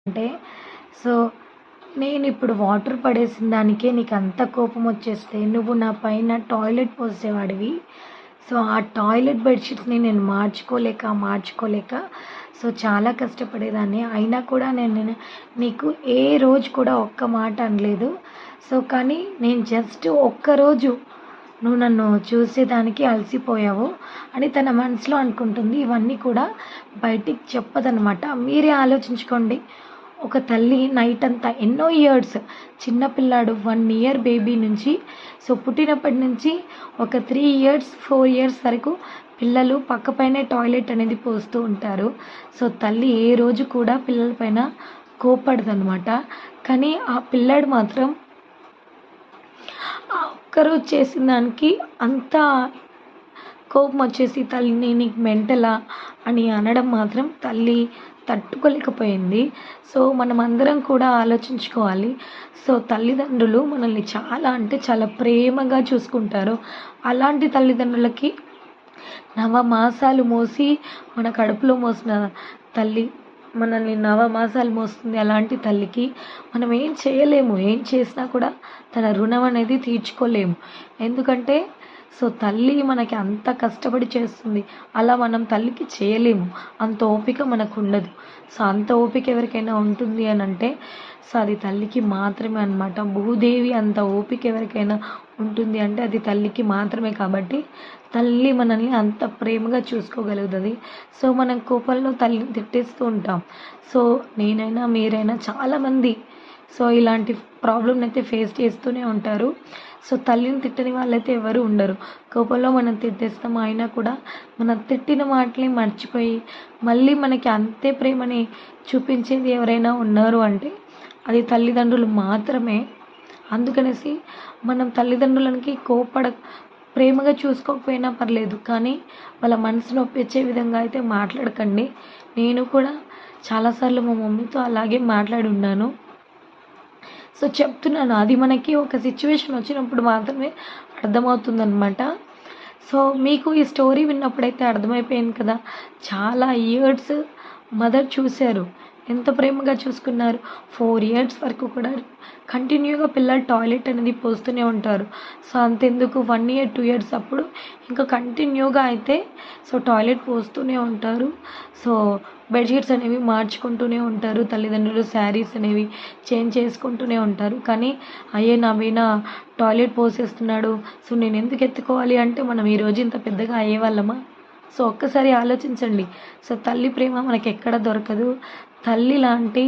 అంటే సో నేనిప్పుడు వాటర్ పడేసిన దానికే నీకంత కోపమొచ్చేస్తే, నువ్వు నా పైన టాయిలెట్ పోసేవాడివి. సో, ఆ టాయిలెట్ బెడ్‌షీట్స్‌ని నేను మార్చుకోలేక చాలా కష్టపడేదాన్ని. అయినా కూడా నేను నీకు ఏ రోజు కూడా ఒక్క మాట అనలేదు. సో, కానీ నేను జస్ట్ ఒక్కరోజు నువ్వు నన్ను చూసేదానికి అలసిపోయావు అని తన మనసులో అనుకుంటుంది. ఇవన్నీ కూడా బయటికి చెప్పదనమాట. మీరే ఆలోచించుకోండి. ఒక తల్లి నైట్ అంతా ఎన్నో ఇయర్స్ చిన్న పిల్లాడు 1 ఇయర్ బేబీ నుంచి పుట్టినప్పటి నుంచి ఒక 3 ఇయర్స్, 4 ఇయర్స్ వరకు పిల్లలు పక్కపైనే టాయిలెట్ అనేది పోస్తూ ఉంటారు. తల్లి ఏ రోజు కూడా పిల్లల పైన కోప్పడదనమాట. కానీ ఆ పిల్లాడు మాత్రం ఆ ఒక్కరోజు చేసిన దానికి అంత కోపమొచ్చేసి తల్లిని నీకు మెంటలా అని అనడం మాత్రం తల్లి తట్టుకోలేకపోయింది. మనమందరం కూడా ఆలోచించుకోవాలి. తల్లిదండ్రులు మనల్ని చాలా అంటే చాలా ప్రేమగా చూసుకుంటారు. అలాంటి తల్లిదండ్రులకి నవమాసాలు మోసి మన కడుపులో మోసిన తల్లి మనల్ని నవమాసాలు మోస్తుంది. అలాంటి తల్లికి మనం ఏం చేయలేము. ఏం చేసినా కూడా తన రుణం అనేది తీర్చుకోలేము. ఎందుకంటే తల్లి మనకి అంత కష్టపడి చేస్తుంది. అలా మనం తల్లికి చేయలేము. అంత ఓపిక మనకుండదు. అంత ఓపిక ఎవరికైనా ఉంటుంది అనంటే అది తల్లికి మాత్రమే అనమాట. భూదేవి అంత ఓపిక ఎవరికైనా ఉంటుంది అంటే అది తల్లికి మాత్రమే. కాబట్టి తల్లి మనల్ని అంత ప్రేమగా చూసుకోగలుగుతుంది. మనం కోపంలో తల్లిని తిట్టేస్తూ ఉంటాం. నేనైనా మీరైనా చాలామంది ఇలాంటి ప్రాబ్లమ్‌ని అయితే ఫేస్ చేస్తూనే ఉంటారు. తల్లిని తిట్టని వాళ్ళైతే ఎవరు ఉండరు. కోపంలో మనం తిట్టేస్తాం. అయినా కూడా మనం తిట్టిన మాటలే మర్చిపోయి మళ్ళీ మనకి అంతే ప్రేమని చూపించేది ఎవరైనా ఉన్నారు అంటే అది తల్లిదండ్రులు మాత్రమే. అందుకనేసి మనం తల్లిదండ్రులకి ప్రేమగా చూసుకోకపోయినా పర్లేదు. కానీ వాళ్ళ మనసు నొప్పించే విధంగా అయితే మాట్లాడకండి. నేను కూడా చాలాసార్లు మా మమ్మీతో అలాగే మాట్లాడి ఉన్నాను. చెప్తున్నాను. అది మనకి ఒక సిచ్యువేషన్ వచ్చినప్పుడు మాత్రమే అర్థమవుతుందనమాట. మీకు ఈ స్టోరీ విన్నప్పుడైతే అర్థమైపోయింది కదా! చాలా ఇయర్స్ మదర్ చూసారు. ఎంత ప్రేమగా చూసుకున్నారు. 4 ఇయర్స్ వరకు కూడా కంటిన్యూగా పిల్లలు టాయిలెట్ అనేది పోస్తూనే ఉంటారు. అంతెందుకు 1 ఇయర్, 2 ఇయర్స్ అప్పుడు ఇంకా కంటిన్యూగా అయితే టాయిలెట్ పోస్తూనే ఉంటారు. బెడ్‌షీట్స్ అనేవి మార్చుకుంటూనే ఉంటారు. తల్లిదండ్రులు శారీస్ అనేవి చేంజ్ చేసుకుంటూనే ఉంటారు. కానీ నవీన టాయిలెట్ పోసేస్తున్నాడు. నేనెందుకు ఎత్తుకోవాలి అంటే మనం ఈరోజు ఇంత పెద్దగా అయ్యేవాళ్ళమా? ఒక్కసారి ఆలోచించండి. తల్లి ప్రేమ మనకెక్కడ దొరకదు. తల్లి లాంటి